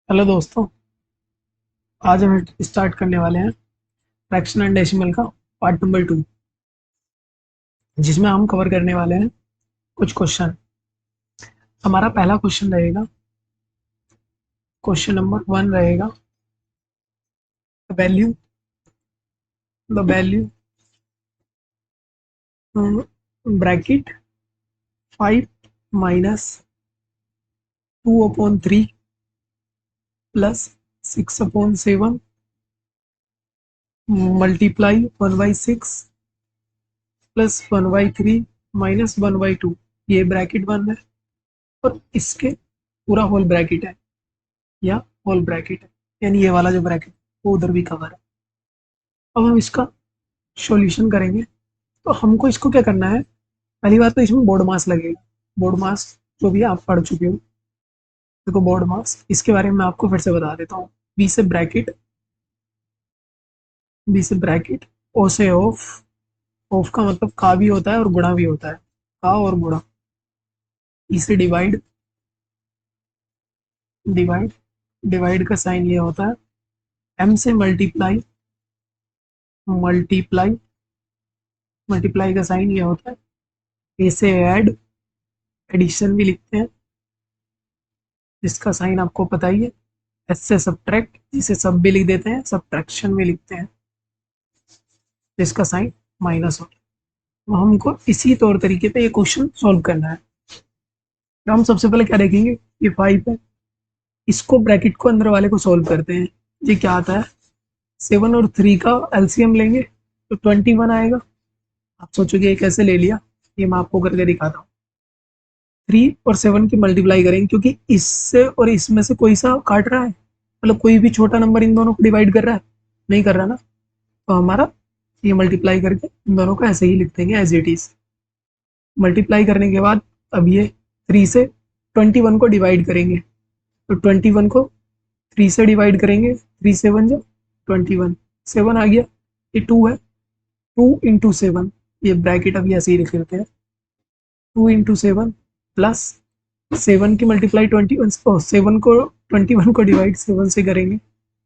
Hello दोस्तों। आज हम स्टार्ट करने वाले हैं फ्रैक्शन एंड डेसिमल का पार्ट नंबर 2, जिसमें हम कवर करने वाले हैं कुछ क्वेश्चन। हमारा पहला क्वेश्चन रहेगा, क्वेश्चन नंबर 1 रहेगा, value the value bracket 5 minus 2/3 plus 6/7 multiply 1/6 plus 1/3 minus 1/2। ये ब्रैकेट 1 है और इसके पूरा होल ब्रैकेट है या होल ब्रैकेट है, यानी ये वाला जो ब्रैकेट वो उधर भी कवर है। अब हम इसका सॉल्यूशन करेंगे, तो हमको इसको क्या करना है। पहली बात तो इसमें बोर्ड मास लगेगा। बोर्ड मास जो भी आप पढ़ चुके हो, देखो बोर्ड मास इसके बारे में मैं आपको फिर से बता देता हूँ। बी से ब्रैकेट, ओ से ऑफ। ऑफ का मतलब का भी होता है और गुणा भी होता है, का और गुणा। ई से डिवाइड, डिवाइड डिवाइड का साइन ये होता है। एम से मल्टीप्लाई, मल्टीप्लाई मल्टीप्लाई का साइन ये होता है। ए से ऐड, एडिशन भी लिखते हैं जिसका साइन आपको पता ही है। एस से सब्ट्रैक्ट, जिसे सब भी लिख देते हैं, सब्ट्रैक्शन भी लिखते हैं जिसका साइन माइनस होता है। तो हमको इसी तौर तरीके पे ये क्वेश्चन सॉल्व करना है। तो हम सबसे पहले क्या देखेंगे, ये 5 है, इसको ब्रैकेट को अंदर वाले को सॉल्व करते हैं। ये क्या आता है, 7 और 3 का एलसीएम लेंगे तो 21 आएगा। आप सोचोगे ये कैसे ले लिया, ये मैं आपको करके दिखाता हूँ। 3 और 7 की मल्टीप्लाई करेंगे, क्योंकि इससे और इसमें से कोई सा काट रहा है, मतलब कोई भी छोटा नंबर इन दोनों को डिवाइड कर रहा है, नहीं कर रहा ना। तो हमारा ये मल्टीप्लाई करके इन दोनों को ऐसे ही लिख देंगे एज इट इज। मल्टीप्लाई करने के बाद अब ये 3 से 21 को डिवाइड करेंगे, तो 21 को 3 से डिवाइड करेंगे, 3 7 जो 21, 7 आ गया। ये 2 है, 2 × 7, ये ब्रैकेट अभी ऐसे ही लिख लेते हैं। 2 × 7 प्लस 7 की मल्टीप्लाई 21, 7 को 21 को डिवाइड 7 से करेंगे,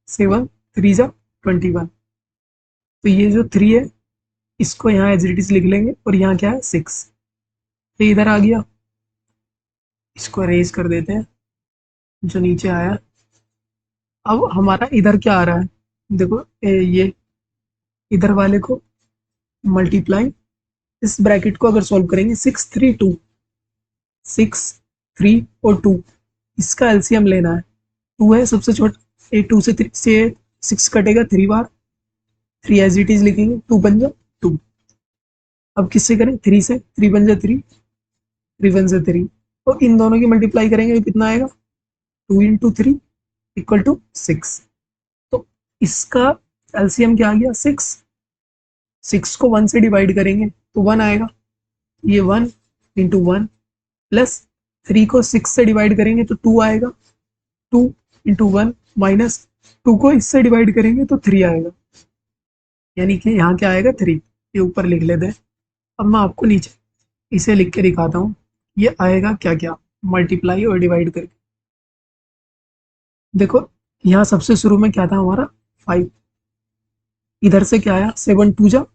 7 3 जा 21। तो ये जो 3 है इसको यहाँ एज इट इज लिख लेंगे, और यहाँ क्या है 6, ये इधर आ गया। इसको अरेज कर देते हैं जो नीचे आया। अब हमारा इधर क्या आ रहा है, देखो ये इधर वाले को मल्टीप्लाई, इस ब्रैकेट को अगर सॉल्व करेंगे 6 3 2, 6 3 और 2, इसका एलसीएम लेना है। 2 है सबसे छोटा, 2 से 3 से 6 कटेगा 3 बार, 3 एज इट इज लिखेंगे, 2 बन जा 2। अब किससे करें, 3 से, 3 बन जा 3, 3 1 से 3। तो इन दोनों की मल्टीप्लाई करेंगे तो कितना आएगा, 2 × 3 = 6। तो इसका एलसीएम क्या आ गया 6। 6 को 1 से डिवाइड करेंगे तो 1 आएगा, ये 1 × 1 प्लस 3 को 6 से डिवाइड करेंगे तो 2 आएगा, 2 × 1 माइनस 2 को इससे डिवाइड करेंगे तो 3 आएगा, यानी कि यहाँ क्या आएगा 3। ये ऊपर लिख लेते हैं। अब मैं आपको नीचे इसे लिख के दिखाता हूँ, ये आएगा क्या क्या, मल्टीप्लाई और डिवाइड करके। देखो यहाँ सबसे शुरू में क्या था हमारा 5, इधर से क्या आया 7 2 जा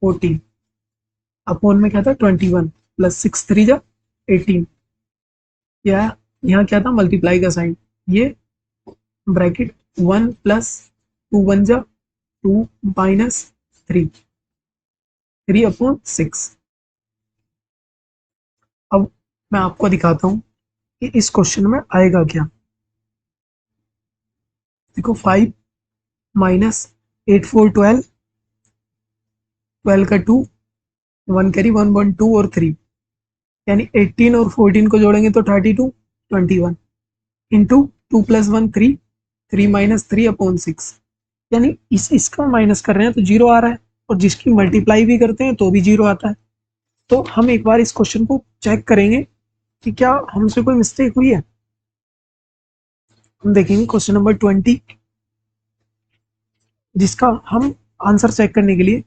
14, अपॉन में क्या था 21 प्लस 6 3 जा 18। क्या यहाँ क्या था, मल्टीप्लाई का साइन, ये ब्रैकेट 1 प्लस 2 1 जा 2 माइनस 3/6। अब मैं आपको दिखाता हूँ कि इस क्वेश्चन में आएगा क्या। देखो 5 माइनस 8 4 12, 12 का 2, 1 कैरी 1 1 2 और 3, यानी 18 और 14 को जोड़ेंगे तो 32 21 इंटू 2 + 1 3, 3 - 3/6, यानी इसका माइनस कर रहे हैं तो जीरो आ रहा है, और जिसकी मल्टीप्लाई भी करते हैं तो भी जीरो आता है। तो हम एक बार इस क्वेश्चन को चेक करेंगे कि क्या हमसे कोई मिस्टेक हुई है। हम देखेंगे क्वेश्चन नंबर 20, जिसका हम आंसर चेक करने के लिए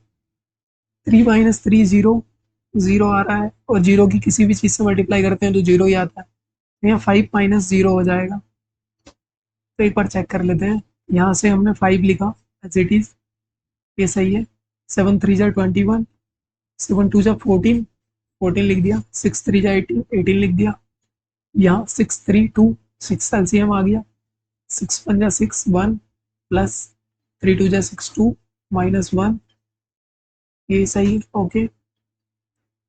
3 - 3 0 0 आ रहा है, और जीरो की किसी भी चीज से मल्टीप्लाई करते हैं तो जीरो ही आता है। तो यहाँ 5 - 0 हो जाएगा, तो एक बार चेक कर लेते हैं। यहाँ से हमने 5 लिखा एज इट इज, ये सही है। 7 3 जा 21, 7 2 जा 14, 14 लिख दिया। 6 3 जा 18, 18 लिख दिया। यहाँ 6 3 2, 6 एलसीएम आ गया। 6 1 जा 6 1 प्लस 3 2 जा 6 2 माइनस 1, ये सही है। ओके,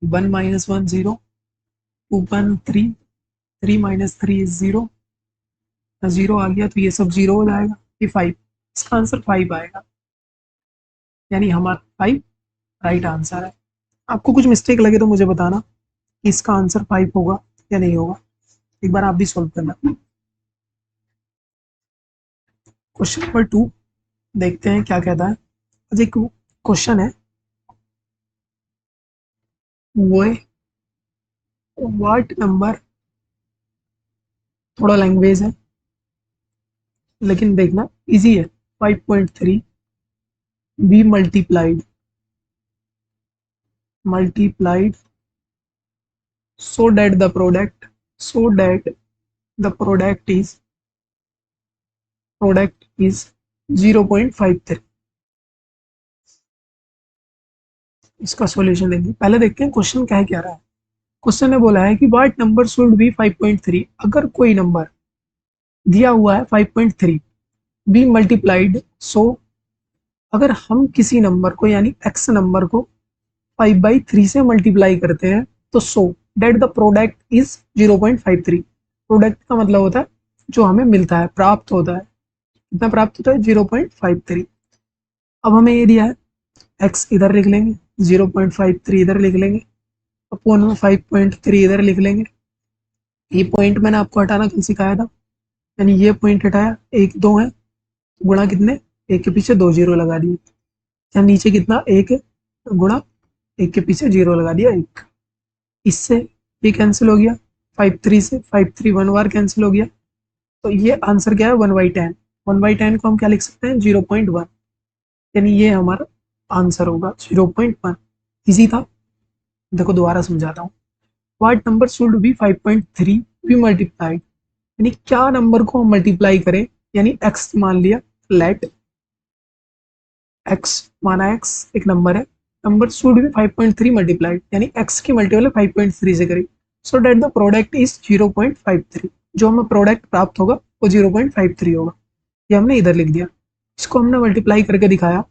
1 माइनस 1 0, 2 1 3, 3 माइनस 3 इज 0, 0 आ गया तो ये सब 0 हो जाएगा। ये 5, इसका आंसर 5 आएगा, यानी हमारा 5 राइट आंसर है। आपको कुछ मिस्टेक लगे तो मुझे बताना कि इसका आंसर 5 होगा या नहीं होगा। एक बार आप भी सॉल्व करना। क्वेश्चन नंबर 2 देखते हैं क्या कहता है। एक क्वेश्चन है, वो है व्हाट नंबर, थोड़ा लैंग्वेज है लेकिन देखना इजी है। 5.3 be multiplied so that the product is 0.53। इसका सॉल्यूशन देंगे। पहले देखते हैं क्वेश्चन क्या रहा है। क्वेश्चन ने बोला है कि व्हाट नंबर शुड बी 5.3, अगर कोई नंबर दिया हुआ है 5.3 बी मल्टीप्लाइड, सो अगर हम किसी नंबर को यानी एक्स नंबर को 5/3 से मल्टीप्लाई करते हैं तो so that the product is 0.53। Product का मतलब होता है जो हमें मिलता है, प्राप्त होता है। कितना प्राप्त होता है? 0.53। अब हमें ये दिया है, एक्स इधर लिख लेंगे, 0.53 इधर लिख लेंगे, अपोन में 5.3 इधर लिख लेंगे। ये पॉइंट मैंने आपको हटाना कल सिखाया था, यानी ये पॉइंट हटाया, 1 2 है, गुणा कितने, एक के पीछे 2 जीरो लगा दिए। यहाँ नीचे कितना, 1 गुणा 1 के पीछे 0 लगा दिया 1। इससे ये कैंसिल हो गया, 5 3 से 5 3 1 बार कैंसिल हो गया। तो ये आंसर क्या है, 1/10। 1/10 को हम क्या लिख सकते हैं, 0.1, यानी ये हमारा आंसर होगा 0.1। इजी था। देखो दोबारा समझाता हूँ। What number should be 5.3 be multiplied, यानी क्या नंबर को हम मल्टीप्लाई करें, यानी एक्स मान लिया, लेट एक्स माना, एक्स एक नंबर है, नंबर शुड बी 5.3 मल्टीप्लाइड, यानी एक्स की मल्टीपल 5.3 से करें, सो डेट द प्रोडक्ट इज 0.53। जो हमें प्रोडक्ट प्राप्त होगा वो 0.53 होगा। ये हमने इधर लिख दिया। इसको हमने मल्टीप्लाई करके दिखाया।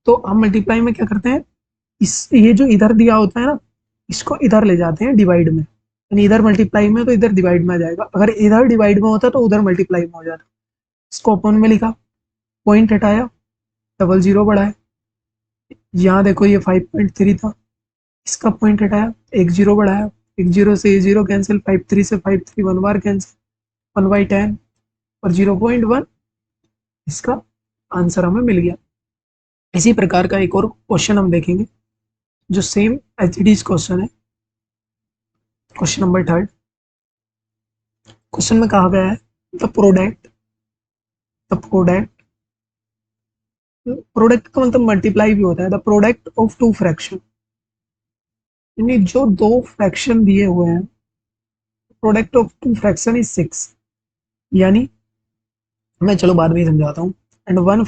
तो हम मल्टीप्लाई में क्या करते हैं, इस ये जो इधर दिया होता है ना, इसको इधर ले जाते हैं डिवाइड में, यानी इधर मल्टीप्लाई में तो इधर डिवाइड में आ जाएगा। अगर इधर डिवाइड में होता तो उधर मल्टीप्लाई में हो जाता। इसको अपन में लिखा, पॉइंट हटाया, डबल जीरो बढ़ाया। यहाँ देखो ये 5.3 था, इसका पॉइंट हटाया, 1 0 बढ़ाया, 1 0 से ये 0 कैंसिल, 5 3 से 5 3 1 बार कैंसिल, 1/10 और 0.1, इसका आंसर हमें मिल गया। इसी प्रकार का एक और क्वेश्चन हम देखेंगे जो सेम एच डी क्वेश्चन है। क्वेश्चन नंबर 3 क्वेश्चन में कहा गया है द प्रोडक्ट प्रोडक्ट का मतलब मल्टीप्लाई भी होता है। The product of two fraction, यानी जो दो फ्रैक्शन दिए हुए हैं, product of two fraction is 6, यानी मैं चलो बाद में ही समझाता हूँ। And one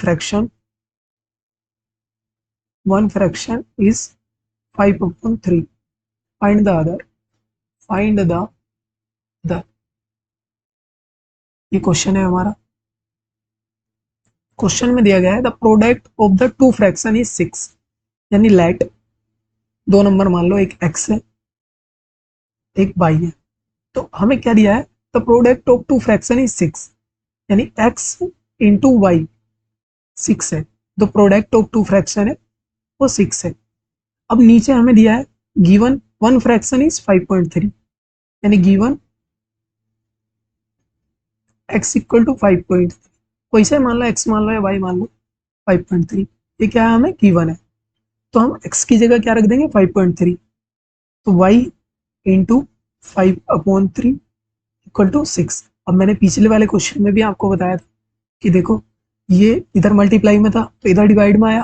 fraction is 5/3। Find the other, find the other, ये क्वेश्चन है हमारा। क्वेश्चन में दिया गया है the product of the two fraction is 6, यानी लेट दो नंबर मान लो, एक एक्स है एक वाई है। तो हमें क्या दिया है, the product of two fraction is 6, यानी एक्स इंटू वाई 6 है। The product of two fraction है वो 6 है। अब नीचे हमें दिया है गिवन वन फ्रैक्शन इज 5.3, यानी गिवन x इक्वल टू 5.3। कोई से मान लो, x मान लो या y मान लो, 5.3 ये क्या है, हमें गिवन है। तो हम x की जगह क्या रख देंगे, 5.3। तो y इंटू 5/3 इक्वल टू 6। अब मैंने पिछले वाले क्वेश्चन में भी आपको बताया था कि देखो ये इधर मल्टीप्लाई में था तो इधर डिवाइड में आया,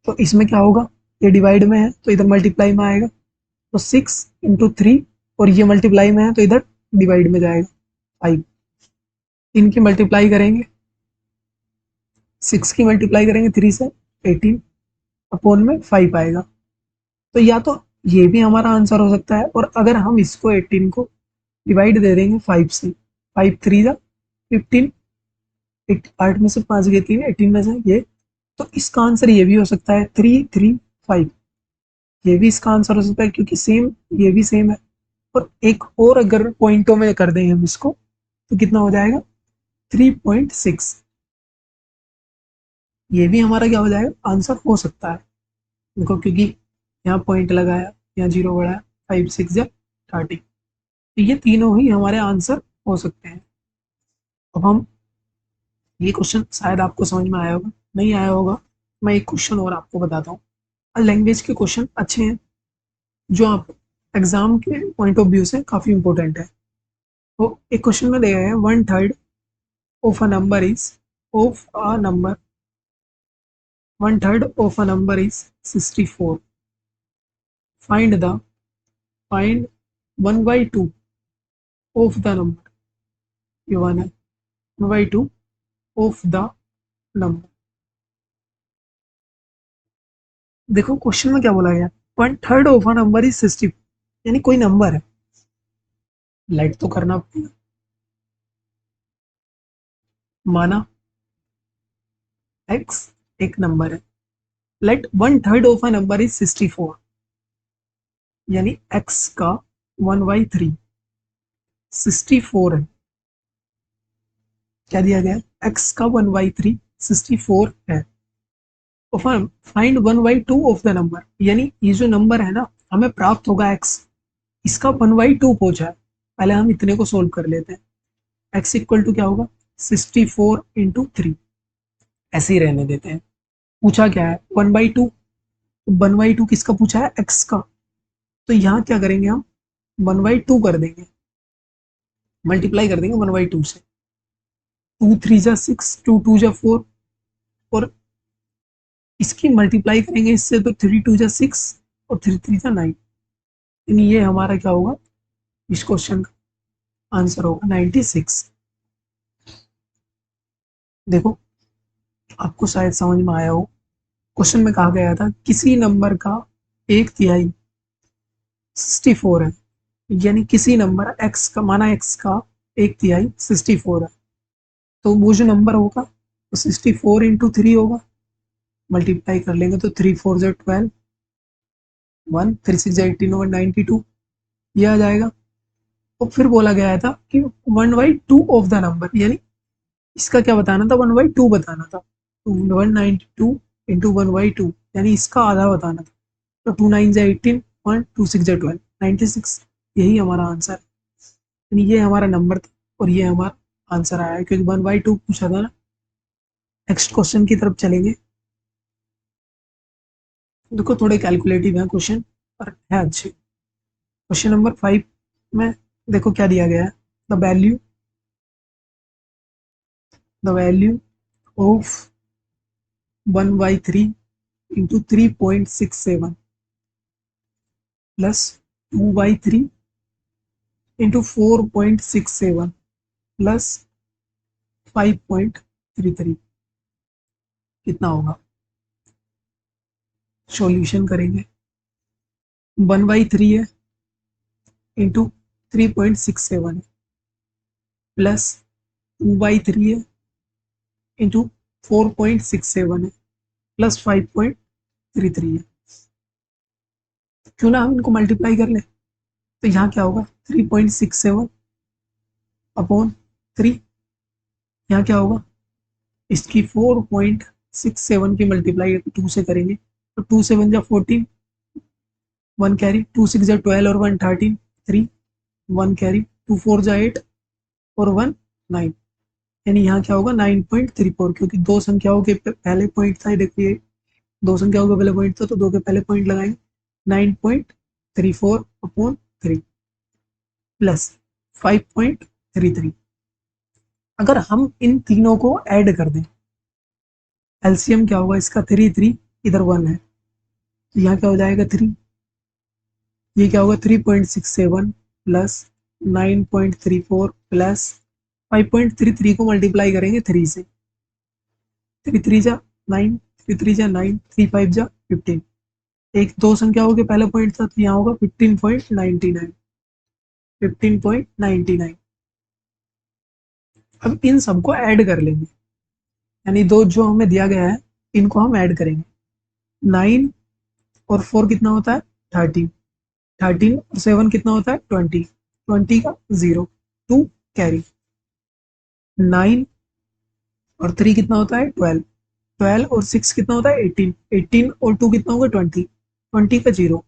तो इसमें क्या होगा, ये डिवाइड में है तो इधर मल्टीप्लाई में आएगा। तो 6 × 3, और ये मल्टीप्लाई में है तो इधर डिवाइड में जाएगा 5। इनकी मल्टीप्लाई करेंगे 6 की मल्टीप्लाई करेंगे 3 से 18 अपॉन में 5 आएगा। तो या तो ये भी हमारा आंसर हो सकता है, और अगर हम इसको 18 को डिवाइड दे देंगे 5 से, 5 3 जा 15, 8 में से 5 गए 3, 18 में से ये, तो इसका आंसर ये भी हो सकता है 3 3 5। ये भी इसका आंसर हो सकता है क्योंकि सेम, ये भी सेम है। और एक और अगर पॉइंटों में कर दें हम इसको, तो कितना हो जाएगा 3.6। ये भी हमारा क्या हो जाएगा, आंसर हो सकता है। देखो क्योंकि यहाँ पॉइंट लगाया, यहाँ जीरो बढ़ाया, 5 6 या 30, तो ये तीनों ही हमारे आंसर हो सकते हैं। अब हम, ये क्वेश्चन शायद आपको समझ में आया होगा, नहीं आया होगा, मैं एक क्वेश्चन और आपको बताता हूँ। लैंग्वेज के क्वेश्चन अच्छे हैं जो आप एग्जाम के पॉइंट ऑफ व्यू से काफ़ी इंपॉर्टेंट है। तो एक क्वेश्चन में दिया है 1/3 of a number is, of a number 1/3 of a number is 64, find the, find 1/2 of the number, ये वन है, 1/2 ऑफ द नंबर। देखो क्वेश्चन में क्या बोला गया, 1/3 ऑफ अ नंबर इज 64, यानी कोई नंबर है, लाइट तो करना पड़ेगा, माना x एक नंबर है, let 1/3 of a number is 64, यानी x का 1/3 64 है। क्या दिया गया, x का 1/3 64 है। तो फाइंड 1/2 ऑफ द नंबर, यानी ये जो नंबर है ना, हमें प्राप्त होगा x, इसका 1/2 पूछा है। पहले हम इतने को सोल्व कर लेते हैं। x इक्वल टू क्या होगा, 64 इंटू 3, ऐसे ही रहने देते हैं। पूछा क्या है, 1/2, 1/2 किसका पूछा है, x का। तो यहाँ क्या करेंगे हम, 1/2 कर देंगे, मल्टीप्लाई कर देंगे 1/2 से। 2 3 जा 6, 2 2 जा 4, और इसकी मल्टीप्लाई करेंगे इससे, तो 3 2 जा 6 और 3 3 जा 9, यानी ये हमारा क्या होगा, इस क्वेश्चन का आंसर होगा 96। देखो आपको शायद समझ में आया हो, क्वेश्चन में कहा गया था किसी नंबर का 1/3 64 है, यानी किसी नंबर x का, माना x का 1/3 64 है, तो वो जो नंबर होगा वो 64 इंटू 3 होगा, मल्टीप्लाई कर लेंगे तो 3 4 जो 12, 1 3 6 जो 18 ओवर 92, ये आ जाएगा। और फिर बोला गया था कि 1/2 ऑफ द नंबर, यानी इसका क्या बताना था, 1/2 बताना था, तो 192 इंटू 1/2, यानी इसका आधा बताना था। तो 2 9 जा 18, 1 2 6 जा 12, 96, यही हमारा आंसर है। यानी ये हमारा नंबर था और ये हमारा आंसर आया है, क्योंकि 1/2 पूछा था ना। नेक्स्ट क्वेश्चन की तरफ चलेंगे। देखो थोड़े कैलकुलेटिव है क्वेश्चन, पर है अच्छे। क्वेश्चन नंबर 5 में देखो क्या दिया गया है, the value, the value of 1/3 into 3.67 plus 2/3 into 4.67 plus 5.33, कितना होगा। सॉल्यूशन करेंगे, 1/3 है इंटू 3.67 है, प्लस 2/3 है इंटू 4.67 है, प्लस 5.33 है। क्यों ना हम इनको मल्टीप्लाई कर ले, तो यहाँ क्या होगा 3.67 अपॉन 3, यहाँ क्या होगा, इसकी 4.67 की मल्टीप्लाई 2 से करेंगे, तो 2 7 जा 14, 1 कैरी, 2 6 जा 12 और 1 13, 3 1 कैरी, 2 4 जा 8 और 1 9, यानी यहाँ क्या होगा 9.34, क्योंकि दो संख्याओं के पहले पॉइंट था, देखिए दो संख्याओं का पहले पॉइंट था तो दो के पहले पॉइंट लगाएंगे, 9.34 अपॉन 3 प्लस 5.33। अगर हम इन तीनों को ऐड कर दें, एलसीएम क्या होगा इसका, 3 3, इधर 1 है, तो यहाँ क्या हो जाएगा 3, ये क्या होगा 3.67 प्लस 9.34 प्लस 5.33 को मल्टीप्लाई करेंगे 3 से, 3 3 जा 9, 3 3 जा 9, 3 5 जा 15। एक दो संख्या होगी पहला पॉइंट था, तो यहाँ होगा 15.99, 15.99। अब इन सबको ऐड कर लेंगे, यानी दो जो हमें दिया गया है इनको हम ऐड करेंगे। 9 और 4 कितना होता है 13, 13 और 7 कितना होता है 20, 20 का 0, 2 कैरी। 9 और 3 कितना होता है 12, 12 और 6 कितना होता है 18, 18 और 2 कितना होगा 20, 20 का 0,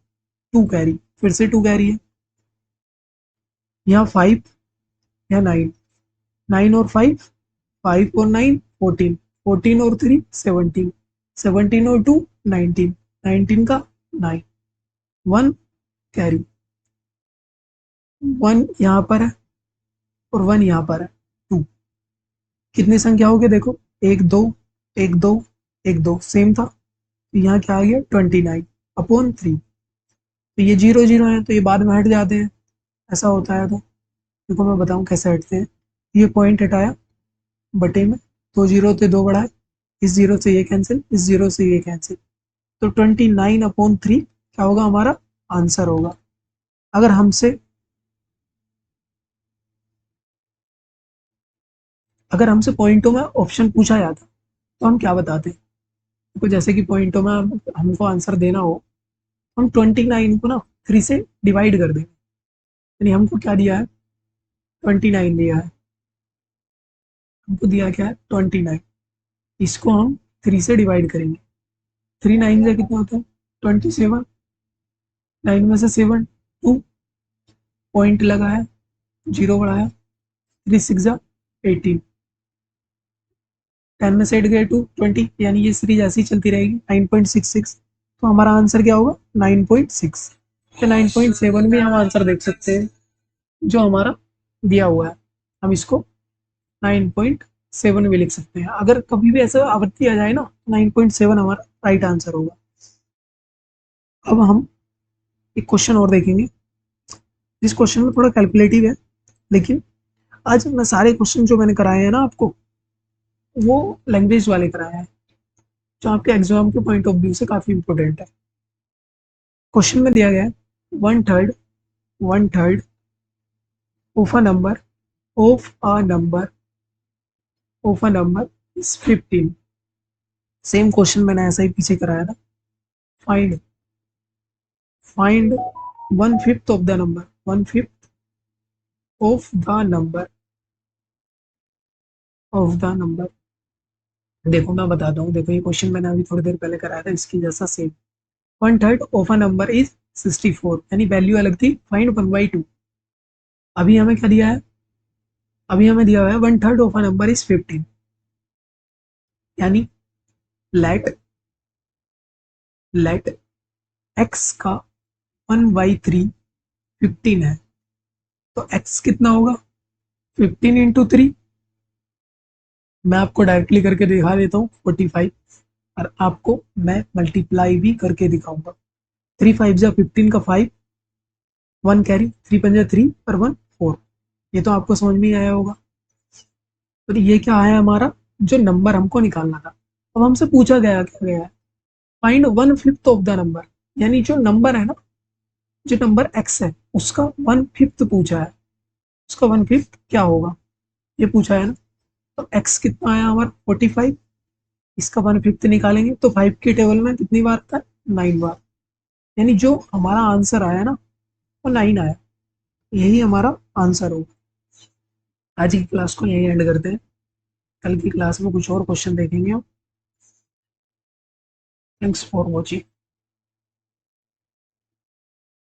2 कैरी, फिर से 2 कैरी है। यहाँ 5 या 9, 9 और 5, 5 और 9 14, 14 और 3 17, 17 और 2 19, 19 का 9, 1 कैरी। 1 यहाँ पर है और 1 यहाँ पर है, 2। कितनी संख्या हो गई देखो, एक दो, एक दो, एक दो, सेम था, तो यहाँ क्या आ गया 29/3। तो ये 0 0 है तो ये बाद में हट जाते हैं, ऐसा होता है। तो देखो मैं बताऊँ कैसे हटते हैं। ये पॉइंट हटाया बटे में, दो जीरो से दो बढ़ाए, इस जीरो से ये कैंसिल, इस जीरो से ये कैंसिल, तो 29/3 क्या होगा हमारा आंसर होगा। अगर हमसे पॉइंटों में ऑप्शन पूछा जाता तो हम क्या बताते। तो जैसे कि पॉइंटों में हमको आंसर देना हो, हम 29 को ना 3 से डिवाइड कर देंगे, यानी हमको क्या दिया है 29 दिया है, हमको दिया क्या है 29, इसको हम 3 से डिवाइड करेंगे। 3 9 से कितना होता है 27, 9 में से 7 2, पॉइंट लगाया, जीरो बढ़ाया, 3 6 जा 18, 10 में से 8 गए 2 20, यानी ये सीरीज ऐसी चलती रहेगी 9.66। तो हमारा आंसर क्या होगा 9.6। तो 9.7 भी हम आंसर देख सकते हैं जो हमारा दिया हुआ है, हम इसको 9.7 भी लिख सकते हैं। अगर कभी भी ऐसा आवृत्ति आ जाए ना, 9.7 हमारा राइट आंसर होगा। अब हम एक क्वेश्चन और देखेंगे, जिस क्वेश्चन में थोड़ा कैलकुलेटिव है, लेकिन आज मैं सारे क्वेश्चन जो मैंने कराए हैं ना आपको, वो लैंग्वेज वाले कराए हैं, जो आपके एग्जाम के पॉइंट ऑफ व्यू से काफी इंपॉर्टेंट है। क्वेश्चन में दिया गया है 1/3, 1/3 of a number, of a number, of a number is 15। Same question मैंने ऐसा ही पीछे कराया था। Find find 1/5 of the number, 1/5 of the number, of the number. देखो मैं बताता हूँ, देखो ये क्वेश्चन मैंने अभी थोड़ी देर पहले कराया था इसकी जैसा same. 1/3 of a number is 64, यानी वैल्यू अलग थी, फाइंड 1/2। अभी हमें क्या दिया है, अभी हमें दिया हुआ है 1/3 ऑफ अ नंबर इज 15, यानी लेट लेट एक्स का 1/3 15 है, तो एक्स कितना होगा 15 × 3। मैं आपको डायरेक्टली करके दिखा देता हूँ 45, और आपको मैं मल्टीप्लाई भी करके दिखाऊंगा। 3 5 जा 15 का 5, 1 कैरी, 3 5 3 और 1 4। ये तो आपको समझ में ही आया होगा। तो ये क्या है हमारा जो नंबर हमको निकालना था। अब हमसे पूछा गया क्या गया है, फाइंड 1/5 ऑफ द नंबर, यानी जो नंबर है ना, जो नंबर एक्स है उसका 1/5 पूछा है, उसका 1/5 क्या होगा ये पूछा है ना। तो एक्स कितना आया हमारा 45, इसका 1/5 निकालेंगे तो 5 के टेबल में कितनी बार आता है 9 बार, यानी जो हमारा आंसर आया ना वो 9 आया, यही हमारा आंसर होगा। आज की क्लास को यही एंड करते हैं, कल की क्लास में कुछ और क्वेश्चन देखेंगे हम। Thanks for watching.